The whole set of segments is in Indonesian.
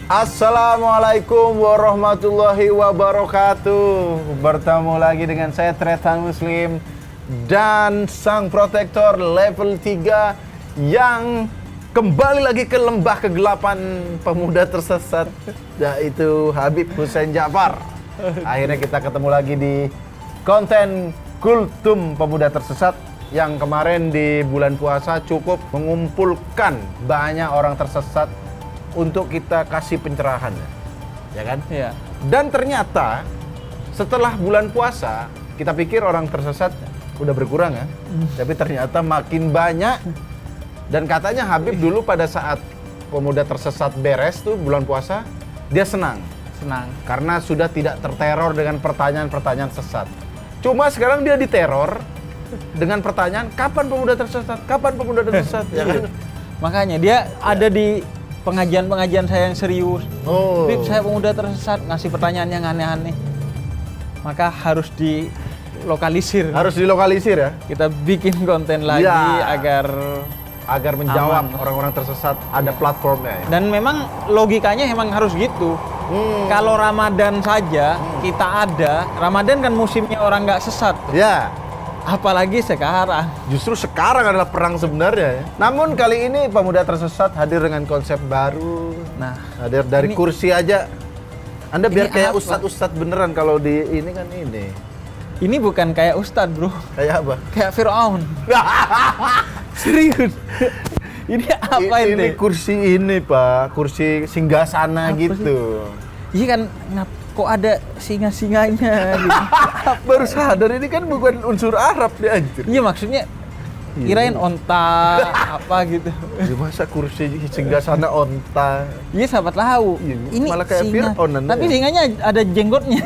Assalamualaikum warahmatullahi wabarakatuh. Bertemu lagi dengan saya Tretan Muslim dan sang protektor level 3 yang kembali lagi ke lembah kegelapan pemuda tersesat, yaitu Habib Hussein Ja'far. Akhirnya kita ketemu lagi di konten Kultum Pemuda Tersesat yang kemarin di bulan puasa cukup mengumpulkan banyak orang tersesat untuk kita kasih pencerahan, ya kan? Iya. Dan ternyata setelah bulan puasa kita pikir orang tersesat udah berkurang ya, tapi ternyata makin banyak. Dan katanya Habib dulu pada saat pemuda tersesat beres tuh bulan puasa, dia senang karena sudah tidak terteror dengan pertanyaan-pertanyaan sesat. Cuma sekarang dia diteror dengan pertanyaan kapan pemuda tersesat, kapan pemuda tersesat, ya kan? Makanya dia ada di pengajian-pengajian saya yang serius. Oh. Bib, saya pemuda tersesat, ngasih pertanyaan yang aneh-aneh. Maka harus dilokalisir. Harus dilokalisir ya, Kita bikin konten lagi Ya. agar menjawab aman. orang-orang tersesat, ada platformnya ya. Dan memang logikanya emang harus gitu. Kalau Ramadan saja kita ada, Ramadan kan musimnya orang nggak sesat. Ya, Apalagi sekarang. justru sekarang adalah perang sebenarnya ya. Namun kali ini pemuda tersesat hadir dengan konsep baru. Nah, Hadir dari ini- kursi aja. Anda biar Ini kayak apa? ustadz-ustadz beneran kalau di ini kan ini. ini bukan kayak Ustadz, bro. Kayak apa? Kayak Fir'aun. Serius. Ini apa ini ini? kursi ini, Pak. Kursi singgasana Apa gitu. Iya kan, kok ada singa-singanya gitu. Baru sadar ini kan bukan unsur Arab dia anjir. Iya maksudnya kirain onta apa gitu. Ya, masa kursi singgasana onta. Iya sahabat tahu. Iya, Ini malah kayak singa. Fir'aun Anda Tapi ya. singanya ada jenggotnya.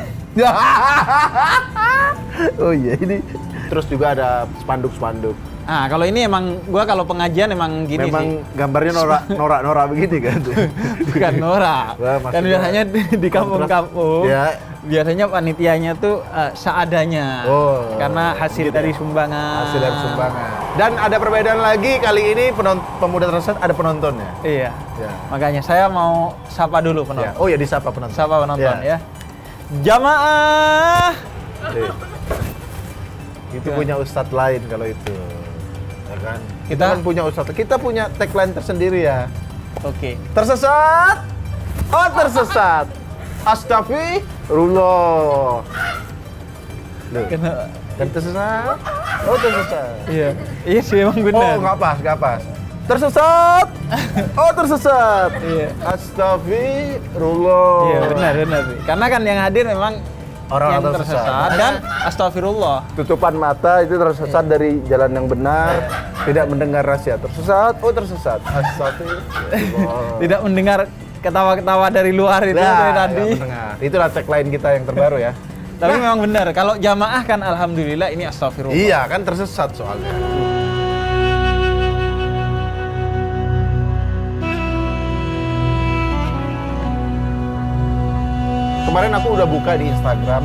Oh iya, ini terus juga ada spanduk-spanduk. Nah, kalau ini emang gua kalau pengajian emang gini Memang sih. gambarnya norak-norak begini kan. Bukan norak. Wah, Kan maksudnya biasanya di kampung-kampung. Ya. Biasanya panitianya tuh seadanya. Oh, Karena hasil gitu dari ya. sumbangan. Hasil dari sumbangan. Dan ada perbedaan lagi kali ini pemuda tersesat ada penontonnya. Iya. Ya. Makanya saya mau sapa dulu penonton. Ya. Oh ya, disapa penonton. Sapa penonton Ya. ya. Jamaah. Iya. Itu punya ustadz lain kalau itu. Ya kan? Kita kan punya ustadz. Kita punya tagline tersendiri ya. Oke. Tersesat. Oh, tersesat. Astagfirullah. Loh, Kena- dan tersesat. Oh, tersesat. Iya. Iya sih emang Oh, benar. nggak pas. Tersesat. Oh, tersesat. Iya. Astagfirullah. Iya, benar sih. Karena kan yang hadir memang Orang yang tersesat. tersesat dan astagfirullah. Tutupan mata itu tersesat dari jalan yang benar, tidak mendengar rahasia. Tersesat. Oh, tersesat. Astagfirullah. Tidak mendengar ketawa-ketawa dari luar itu dari tadi. ya, mendengar. Itulah tagline kita yang terbaru ya. Tapi memang benar. Kalau jamaah kan alhamdulillah ini astagfirullah. Iya, kan tersesat soalnya. Kemarin aku udah buka di Instagram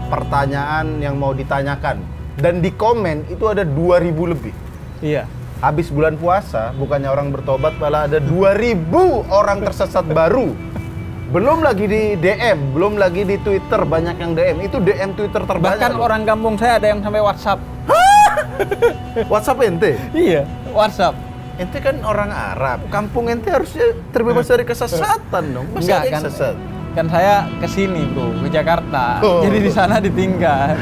pertanyaan yang mau ditanyakan, dan di komen itu ada 2000 lebih. Iya. Habis bulan puasa, bukannya orang bertobat, malah ada 2000 orang tersesat baru. Belum lagi di DM, belum lagi di Twitter, banyak yang DM. Itu DM Twitter terbanyak. Bahkan loh. orang kampung saya ada yang sampai WhatsApp. WhatsApp ente? Iya, WhatsApp. Ente kan orang Arab. Kampung ente harusnya terbebas dari kesesatan dong. Masa Enggak ada yang kan? sesat? Kan saya kesini bro, ke Jakarta. Oh. Jadi di sana ditinggal.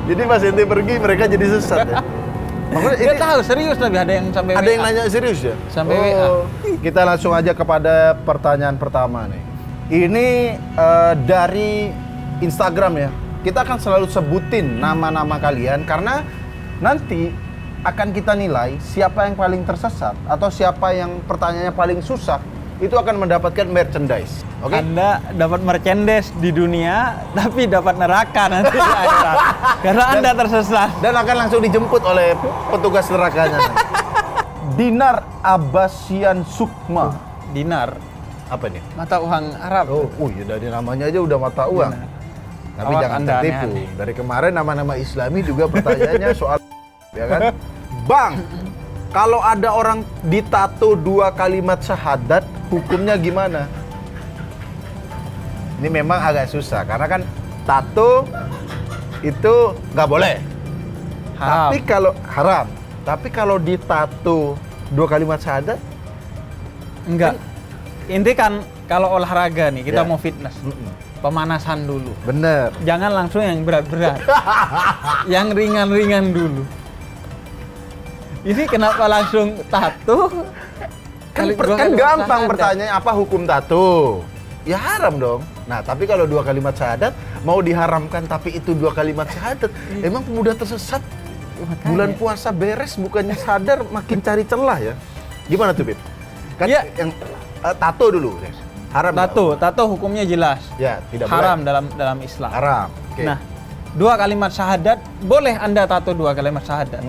Jadi pas ente pergi, mereka jadi sesat ya? Makanya Nggak tahu serius tapi ada yang sampai ada yang WA. nanya serius ya? Sampai WA. Kita langsung aja kepada pertanyaan pertama nih. Ini dari Instagram ya. Kita akan selalu sebutin nama-nama kalian karena nanti akan kita nilai siapa yang paling tersesat atau siapa yang pertanyaannya paling susah, itu akan mendapatkan merchandise. Oke? Anda dapat merchandise di dunia, tapi dapat neraka nanti di akhirat. Karena Anda tersesat. Dan akan langsung dijemput oleh petugas nerakanya. Dinar Abbasian Sukma. Dinar, Apa nih? mata uang Arab. Oh iya, dari namanya aja udah mata uang. Dinar. Tapi Awak jangan Anda tertipu. aneh-aneh. Dari kemarin nama-nama Islami juga pertanyaannya soal ya kan? Bang, Kalau ada orang ditato 2 kalimat syahadat, hukumnya gimana? Ini memang agak susah karena kan tato itu nggak boleh. Haram. Tapi kalau haram. Tapi kalau ditato 2 kalimat syahadat, Enggak. Inti kan kalau olahraga nih, kita Ya. mau fitness. Pemanasan dulu. bener. Jangan langsung yang berat-berat. Yang ringan-ringan dulu. Ini kenapa langsung tato? Kan, Dua kan kalimat gampang syahadat. pertanyaannya, apa hukum tato? Ya haram dong. Nah, tapi kalau 2 kalimat syahadat mau diharamkan tapi itu 2 kalimat syahadat, emang pemuda tersesat Makanya. bulan puasa beres bukannya sadar makin cari celah ya. Gimana tuh, Bib? Kan Ya. yang tato dulu, Des. Haram nggak? Tato hukumnya jelas. Ya, tidak Haram boleh. dalam Islam. Haram. Oke. Nah, 2 kalimat syahadat, boleh Anda tato 2 kalimat syahadat.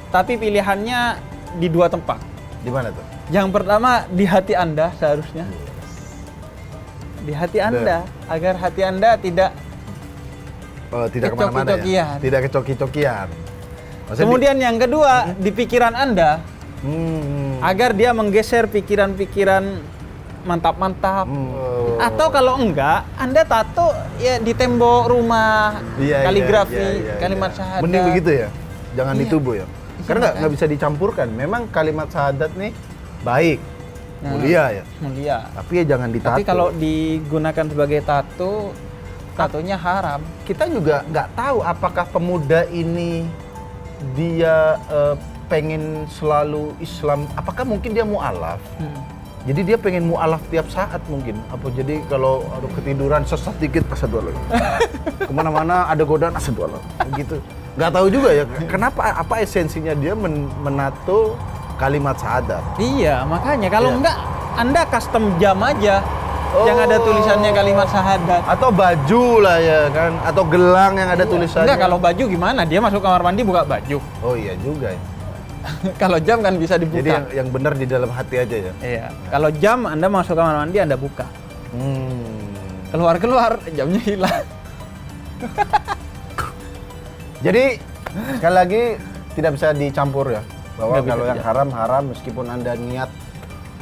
Tapi pilihannya di 2 tempat. Di mana tuh? Yang pertama di hati Anda seharusnya. Di hati Anda, agar hati Anda tidak. Tidak kemana-mana ya. Kecoki-cokian. Tidak kecoki-cokian. Maksudnya Kemudian yang kedua, di pikiran Anda, Hmm. agar dia menggeser pikiran-pikiran mantap-mantap. Atau kalau enggak, Anda tato ya di tembok rumah, Iya, kaligrafi, iya, kalimat iya. syahadat. Mending begitu ya, jangan Iya. di tubuh ya. Karena nggak bisa dicampurkan. Memang kalimat syahadat nih baik, mulia ya. Mulia. Tapi ya jangan ditato. Tapi kalau digunakan sebagai tato, tatonya haram. kita juga nggak tahu apakah pemuda ini dia pengen selalu Islam. Apakah mungkin dia mu'alaf? Jadi dia pengen mu'alaf tiap saat mungkin. Apa jadi kalau aduh, ketiduran sesat dikit asyhadu alla. Kemana-mana ada godaan asyhadu alla. Gitu. Nggak tahu juga ya. Kenapa? Apa esensinya dia menato kalimat syahadat? Iya, makanya kalau Iya. enggak Anda custom jam aja yang ada tulisannya kalimat syahadat. Atau baju lah ya kan? Atau gelang yang ada tulisannya. Enggak, kalau baju gimana? Dia masuk kamar mandi buka baju. Oh iya juga ya. Kalau jam kan bisa dibuka. Jadi yang benar di dalam hati aja ya. Iya. Kalau jam Anda masuk kamar mandi Anda buka. Keluar-keluar jamnya hilang. Jadi sekali lagi tidak bisa dicampur ya. Bahwa Nggak bisa, kalau yang iya. haram meskipun Anda niat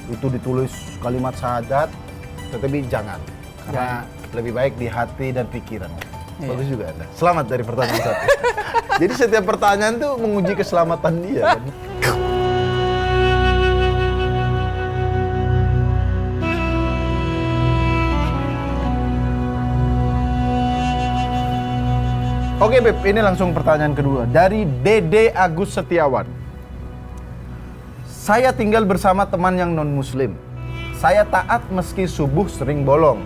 itu ditulis kalimat syahadat, tetapi jangan. Karena lebih baik di hati dan pikiran. Iya. Bagus juga Anda. Selamat dari pertanyaan satu. Jadi setiap pertanyaan tuh menguji keselamatan dia kan. Oke Beb, ini langsung pertanyaan kedua dari Dede Agus Setiawan. Saya tinggal bersama teman yang non-muslim. Saya taat meski subuh sering bolong.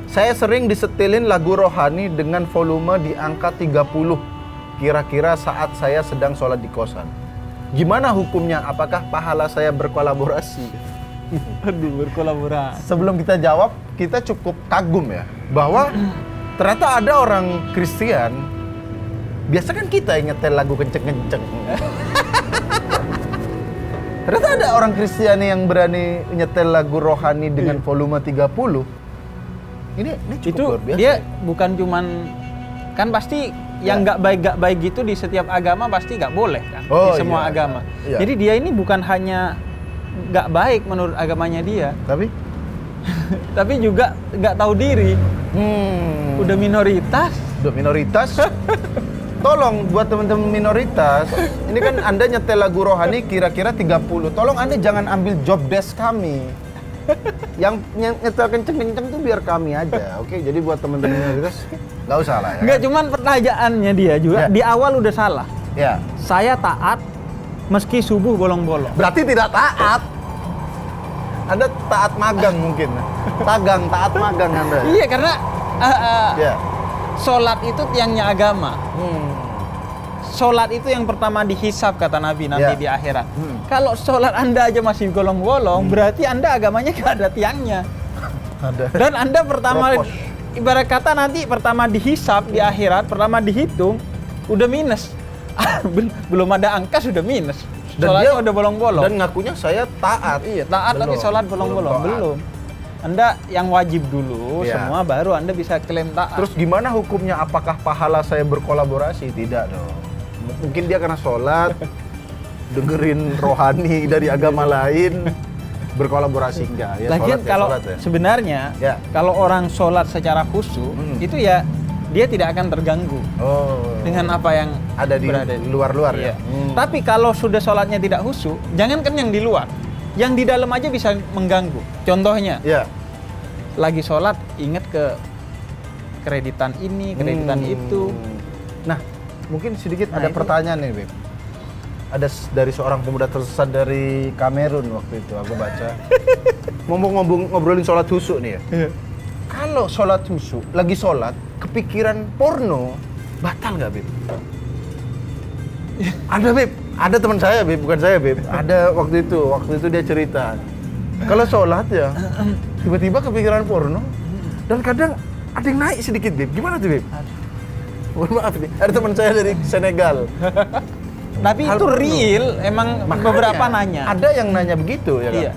Saya sering disetelin lagu rohani dengan volume di angka 30. Kira-kira saat saya sedang sholat di kosan. Gimana hukumnya? Apakah pahala saya berkolaborasi? Aduh, berkolaborasi. Sebelum kita jawab, kita cukup kagum ya. Bahwa ternyata ada orang Kristen. Biasa kan kita yang nyetel lagu kenceng-kenceng. Ternyata ada orang Kristiani yang berani nyetel lagu rohani dengan volume 30. Ini cukup Itu luar biasa. dia bukan cuman kan pasti yang nggak baik gitu di setiap agama pasti nggak boleh kan Oh, di semua iya. agama. Iya. Jadi dia ini bukan hanya nggak baik menurut agamanya dia, Tapi tapi juga nggak tahu diri. Udah minoritas. udah minoritas. Tolong buat teman-teman minoritas, ini kan Anda nyetel lagu rohani kira-kira 30. Tolong Anda jangan ambil job desk kami. Yang nyetel kenceng-kenceng tuh biar kami aja. Oke, jadi buat teman-teman minoritas nggak usah lah ya. Nggak cuman pertanyaannya dia juga Ya. di awal udah salah. Ya. Saya taat meski subuh bolong-bolong. Berarti tidak taat. Anda taat magang mungkin. Taat magang Anda. Iya, karena Ya. sholat itu tiangnya agama. Sholat itu yang pertama dihisab kata Nabi nanti Ya. di akhirat. Kalau sholat Anda aja masih golong-golong, berarti Anda agamanya gak ada tiangnya. Ada. Dan Anda pertama, Propos. ibarat kata nanti pertama dihisab di akhirat, pertama dihitung, udah minus. Belum ada angka sudah minus. Dan Sholatnya dia- udah bolong-bolong. Dan ngakunya saya taat. Iya, taat tapi Belum. sholat bolong-bolong. taat. Belum. Anda yang wajib dulu Iya. semua, baru Anda bisa klaim taat. Terus gimana hukumnya? Apakah pahala saya berkolaborasi? Tidak dong. Mungkin dia karena sholat, dengerin rohani dari agama lain, berkolaborasi enggak ya? Lagian Sholat kalau ya. sebenarnya Ya. kalau orang sholat secara khusyuk itu ya dia tidak akan terganggu Oh. dengan apa yang Ada di berada luar-luar ya? Iya. Tapi kalau sudah sholatnya tidak khusyuk, jangankan yang di luar, yang di dalam aja bisa mengganggu. Contohnya, Ya. lagi sholat ingat ke kreditan ini, kreditan itu. Nah, mungkin sedikit Nah, ada itu- pertanyaan nih, Beb. Ada dari seorang pemuda tersesat dari Kamerun waktu itu aku baca. Ngobrolin sholat khusyuk nih ya. Kalau sholat khusyuk, lagi sholat, kepikiran porno, batal nggak, Beb? Ada, Beb. Ada teman saya, Beb. Bukan saya, Beb. Ada waktu itu dia cerita. Kalau sholat ya, tiba-tiba kepikiran porno, dan kadang ada yang naik sedikit, Beb. Gimana tuh, Beb? Mohon maaf nih, ada teman saya dari Senegal. Tapi Hal itu porno. real, emang Makanya, beberapa nanya. Ada yang nanya begitu ya kan? Iya.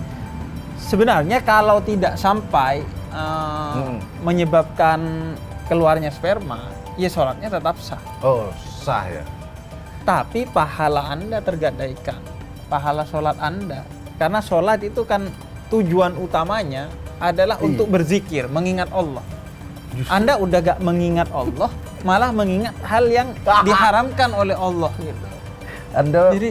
Sebenarnya kalau tidak sampai menyebabkan keluarnya sperma, ya sholatnya tetap sah. Oh, sah ya. Tapi pahala Anda tergadaikan, pahala sholat Anda. Karena sholat itu kan tujuan utamanya adalah Iya. untuk berzikir, mengingat Allah. Justru- Anda udah gak mengingat Allah, malah mengingat hal yang diharamkan oleh Allah. Gitu. Anda Jadi,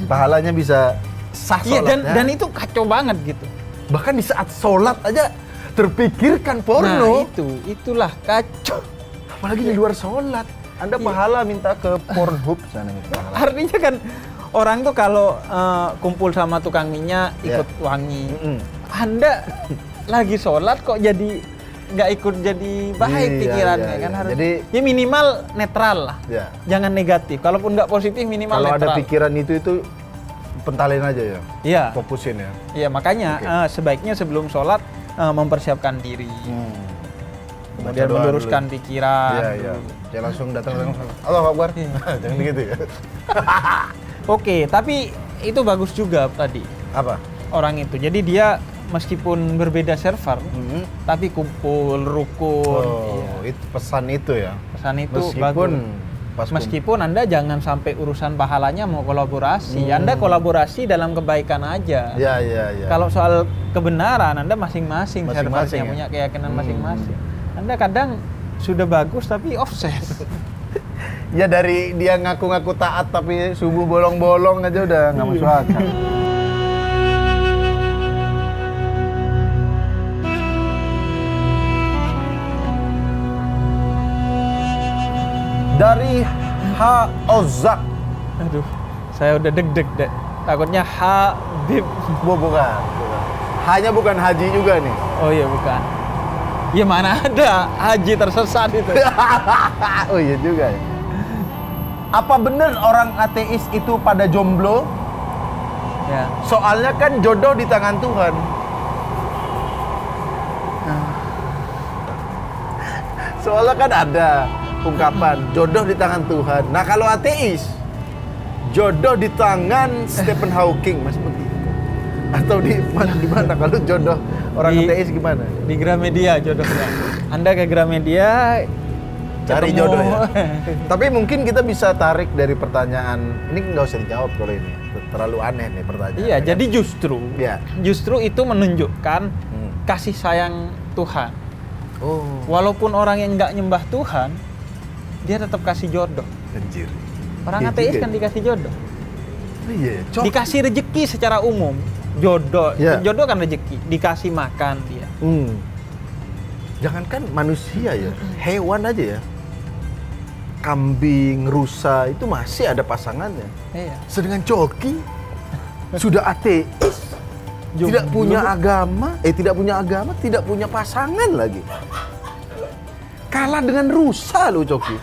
pahalanya bisa sah iya sholatnya. dan itu kacau banget gitu. Bahkan di saat sholat aja terpikirkan porno. Nah itulah kacau. Apalagi di luar sholat. Anda pahala minta ke Pornhub sana minta pahala. Artinya kan orang tuh kalau kumpul sama tukang minyak Ya. ikut wangi. Mm-mm. Anda lagi sholat kok jadi nggak ikut jadi baik Iya, pikirannya iya, kan iya. harus. Jadi- ya minimal netral lah. Ya. Jangan negatif. Kalaupun nggak positif minimal Kalau ada netral. pikiran itu pentalin aja ya. Iya. Fokusin ya. Iya makanya Oke. sebaiknya sebelum sholat mempersiapkan diri. Kemudian Baca doa meluruskan dulu. pikiran. Iya, iya. dulu. Ya langsung datang Allahu Akbar. Iya. Jangan begitu ya. Oke, tapi itu bagus juga tadi Apa? orang itu. Jadi dia meskipun berbeda server, Mm-hmm. tapi kumpul, rukun. Iya. Oh, itu pesan itu ya. Pesan itu Meskipun bagus. pas Meskipun Anda jangan sampai urusan pahalanya mau kolaborasi. Anda kolaborasi dalam kebaikan aja. Ya, ya, ya. Kalau soal kebenaran Anda masing-masing Masing-masing servernya ya? punya keyakinan masing-masing. Anda kadang sudah bagus tapi offset. Ya dari dia ngaku-ngaku taat tapi subuh bolong-bolong aja udah nggak masuk akal. Dari H. Ozak. Aduh, saya udah deg-deg deh. Takutnya Habib. Bukan. Hanya bukan haji juga nih. Oh iya bukan. Ya mana ada haji tersesat itu. Oh iya juga ya. Apa benar orang ateis itu pada jomblo? Ya. Soalnya kan jodoh di tangan Tuhan. Soalnya kan ada ungkapan jodoh di tangan Tuhan. Nah kalau ateis, jodoh di tangan Stephen Hawking, Mas Putih. Atau di mana kalau jodoh orang Di- ateis gimana? Di Gramedia jodohnya. Anda ke Gramedia Cari ketemu. jodoh ya. Tapi mungkin kita bisa tarik dari pertanyaan ini nggak usah dijawab kalau ini terlalu aneh nih pertanyaan. Iya, jadi Ya. justru itu menunjukkan Hmm. kasih sayang Tuhan. Oh, Walaupun orang yang nggak nyembah Tuhan, dia tetap kasih jodoh. anjir. Orang Iya ateis juga kan ya. dikasih jodoh. Iya, cok. Dikasih rezeki secara umum. Jodoh, Ya. jodoh kan rezeki, dikasih makan dia. Jangankan manusia ya, hewan aja ya. Kambing, rusa itu masih ada pasangannya. Iya. Sedangkan Coki sudah ateis, tidak punya agama, tidak punya pasangan lagi. Kalah dengan rusa loh Coki.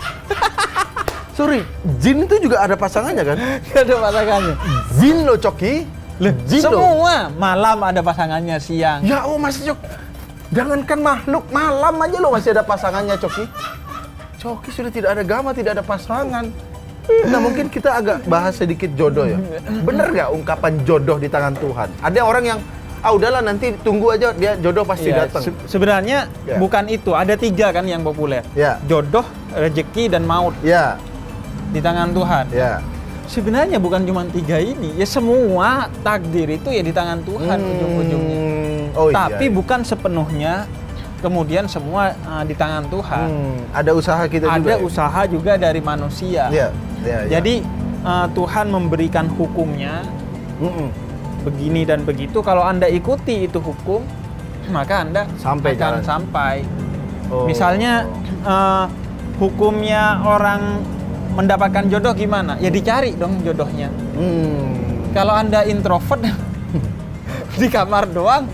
Sorry, jin itu juga ada pasangannya kan? Gak ada pasangannya. Jin loh Coki. Jin loh. Semua malam ada pasangannya, siang. Ya oh masih Cok. Jangankan makhluk, malam aja lo masih ada pasangannya Coki. Coki sudah tidak ada agama, tidak ada pasangan. Nah mungkin kita agak bahas sedikit jodoh ya. Bener nggak ungkapan jodoh di tangan Tuhan? Ada orang yang, udahlah nanti tunggu aja dia jodoh pasti Iya, datang. sebenarnya Ya. bukan itu, ada 3 kan yang populer. Ya. Jodoh, rezeki, dan maut Ya, di tangan Tuhan. ya. sebenarnya bukan cuma 3 ini, ya semua takdir itu ya di tangan Tuhan ujung-ujungnya. Oh, Tapi iya. bukan sepenuhnya kemudian semua di tangan Tuhan. Ada usaha kita juga. Ada usaha juga dari manusia. Iya. Jadi Tuhan memberikan hukumnya begini dan begitu. Kalau Anda ikuti itu hukum, maka Anda Sampai akan jalan. sampai. Oh. Misalnya hukumnya orang mendapatkan jodoh gimana? Ya dicari dong jodohnya. Kalau Anda introvert di kamar doang,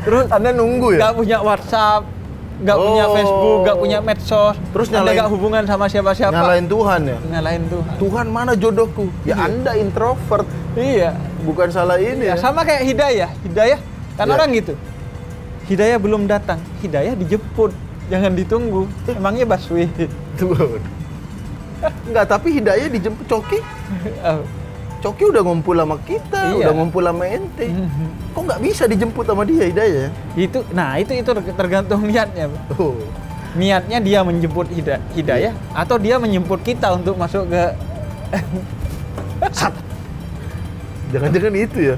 terus Anda nunggu ya? nggak punya WhatsApp, nggak punya Facebook, nggak punya medsos, Terus Anda nyalain- nggak hubungan sama siapa-siapa. Nyalain Tuhan ya? Nyalain Tuhan. Tuhan mana jodohku? Ya Iya. Anda introvert, Iya. bukan salah ini Ya, ya. sama kayak hidayah. Hidayah kan Iya. orang gitu. Hidayah belum datang, hidayah dijemput, jangan ditunggu. Emangnya Baswi? Tuh. Enggak, tapi Hidayah dijemput Coki. Coki udah ngumpul sama kita, Iya. udah ngumpul sama ente. Kok nggak bisa dijemput sama dia Hidayah? itu tergantung niatnya. Oh. Niatnya dia menjemput hidayah atau dia menjemput kita untuk masuk ke Jangan-jangan itu ya.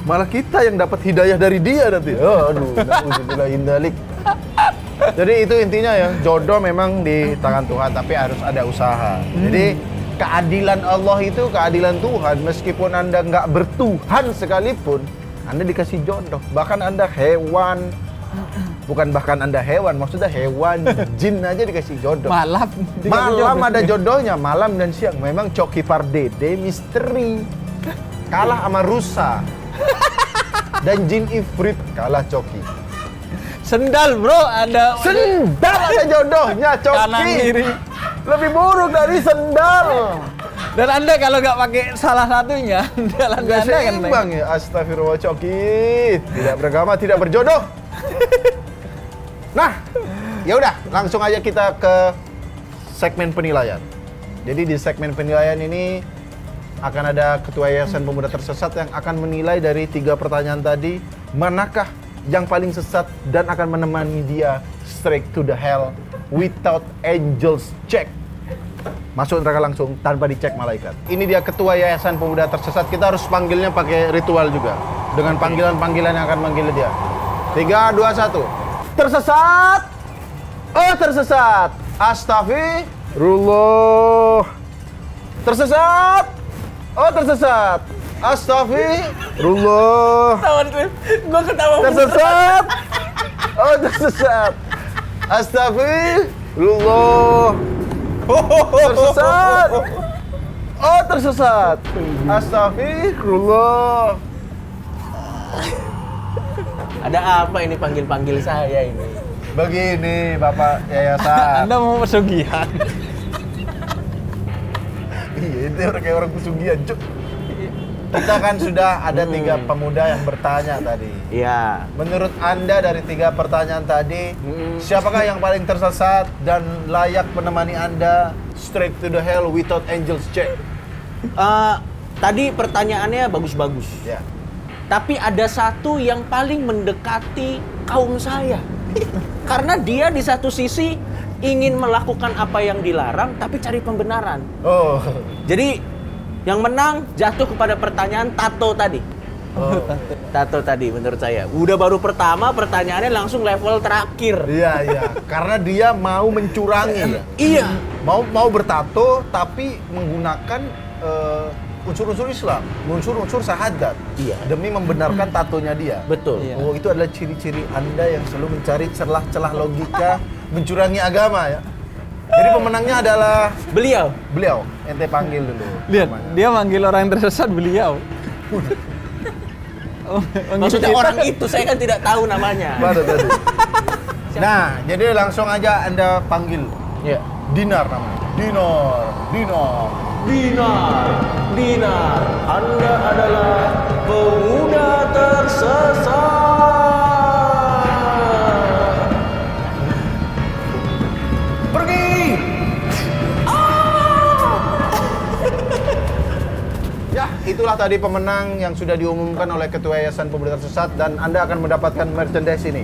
Malah kita yang dapat hidayah dari dia nanti. Oh, aduh, na'udzubillah indalik. Jadi itu intinya ya, jodoh memang di tangan Tuhan, tapi harus ada usaha. Jadi keadilan Allah itu keadilan Tuhan, meskipun Anda nggak bertuhan sekalipun, Anda dikasih jodoh. Bahkan Anda hewan, bukan bahkan Anda hewan, maksudnya hewan, jin aja dikasih jodoh. malam. Malam ada jodohnya, malam dan siang. Memang Coki Pardede misteri. Kalah sama rusa. Dan jin ifrit kalah Coki. Sendal bro, ada Sendal ada jodohnya Coki. kanan kiri. Lebih buruk dari sendal. Dan Anda kalau nggak pakai salah satunya, jalan Gak Anda kan seimbang ya. Astagfirullah Coki. Tidak beragama, tidak berjodoh. Nah, ya udah, langsung aja kita ke segmen penilaian. Jadi di segmen penilaian ini akan ada Ketua Yayasan Pemuda Tersesat yang akan menilai dari 3 pertanyaan tadi, manakah yang paling sesat dan akan menemani dia straight to the hell without angels check. Masuk neraka langsung tanpa dicek malaikat. Ini dia Ketua Yayasan Pemuda Tersesat. Kita harus panggilnya pakai ritual juga. Dengan panggilan-panggilan yang akan manggil dia. 3, 2, 1. Tersesat! Oh, tersesat! Astagfirullah! Tersesat! Oh, tersesat! Astagfirullah! Tawan Trip, gue ketawa Tersesat! Oh, tersesat! Astagfirullah! Tersesat! Oh, tersesat! Astagfirullah! Ada apa ini panggil-panggil saya ini? Begini, Bapak Yayasan. Anda mau pesugihan. Iya, itu kayak orang pesugihan, Cuk. Kita kan sudah ada 3 pemuda yang bertanya tadi. Iya. Menurut Anda dari 3 pertanyaan tadi, siapakah yang paling tersesat dan layak menemani Anda straight to the hell without angels check? Tadi pertanyaannya bagus-bagus. Ya. Tapi ada satu yang paling mendekati kaum saya. Karena dia di satu sisi ingin melakukan apa yang dilarang, tapi cari pembenaran. Oh. Jadi yang menang jatuh kepada pertanyaan Tato tadi. Oh. Tato tadi menurut saya. Udah baru pertama, pertanyaannya langsung level terakhir. Iya, iya. Karena dia mau mencurangi. Iya. Mau bertato tapi menggunakan unsur-unsur Islam, unsur-unsur syahadat. Iya. Demi membenarkan tatonya dia. Betul. Iya. Oh, itu adalah ciri-ciri Anda yang selalu mencari celah-celah logika mencurangi agama ya. Jadi pemenangnya adalah Beliau. beliau. Ente panggil dulu. Lihat, namanya. dia manggil orang yang tersesat beliau. Maksudnya orang itu saya kan tidak tahu namanya. Mana tadi? Nah, jadi langsung aja Anda panggil. Iya. Dinar namanya. Dinar. Dinar, Anda adalah pemuda tersesat. Pergi. Ya, itulah tadi pemenang yang sudah diumumkan oleh Ketua Yayasan Pemuda Tersesat dan Anda akan mendapatkan merchandise ini.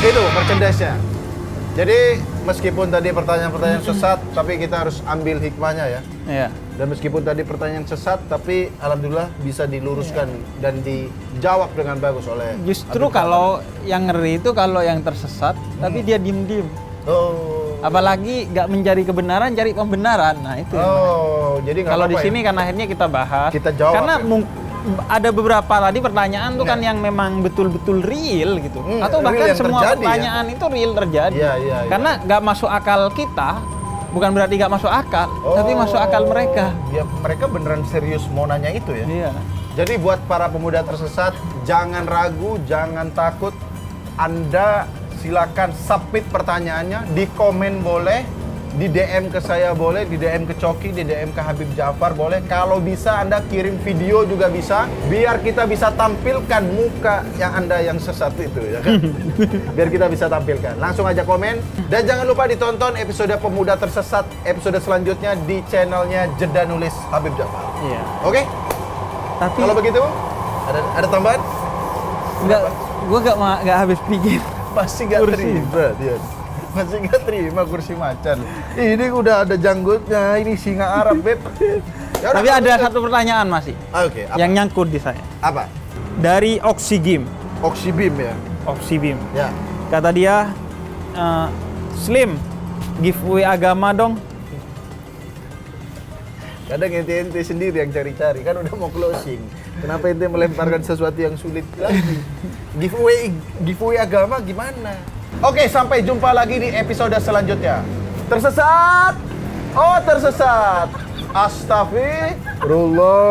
Itu merchandise-nya. Jadi meskipun tadi pertanyaan-pertanyaan sesat, tapi kita harus ambil hikmahnya ya. Iya. Dan meskipun tadi pertanyaan sesat, tapi alhamdulillah bisa diluruskan dan dijawab dengan bagus oleh Justru Habib kalau yang ngeri itu kalau yang tersesat, tapi dia diem-diem. Jafar. Oh. Apalagi nggak mencari kebenaran, cari pembenaran. Nah itu. Oh, jadi nggak Kalau di apa-apa sini kan akhirnya kita bahas. Kita jawab Karena ya? ada beberapa tadi pertanyaan tuh kan Iya. yang memang betul-betul real gitu. Atau real bahkan yang semua terjadi, pertanyaan itu real terjadi. Iya, iya, iya. Karena nggak masuk akal kita, bukan berarti nggak masuk akal, tapi masuk akal mereka. Ya, mereka beneran serius mau nanya itu ya. Iya. Jadi buat para pemuda tersesat, jangan ragu, jangan takut. Anda silakan submit pertanyaannya, di komen boleh, di DM ke saya boleh, di DM ke Coki, di DM ke Habib Jafar boleh. Kalau bisa Anda kirim video juga bisa, biar kita bisa tampilkan muka yang Anda yang sesat itu ya kan. Biar kita bisa tampilkan. Langsung aja komen dan jangan lupa ditonton episode Pemuda Tersesat episode selanjutnya di channelnya Jeda Nulis Habib Jafar. Iya. Oke? Tapi Kalau begitu ada tambahan? gue nggak habis pikir. Masih nggak Kursi. terima dia. Masih nggak terima kursi macan. Ini udah ada janggutnya, ini singa Arab, Beb. Ya udah, Tapi ada satu pertanyaan masih Oke, apa? yang nyangkut di saya. Apa? Dari Oxygim. Oxybim ya? Oxybim. Ya. Kata dia, Slim, giveaway agama dong. Kadang ente sendiri yang cari-cari, kan udah mau closing. Kenapa ente melemparkan sesuatu yang sulit lagi? Giveaway agama gimana? Oke, sampai jumpa lagi di episode selanjutnya. Tersesat! Oh, tersesat! Astagfirullah.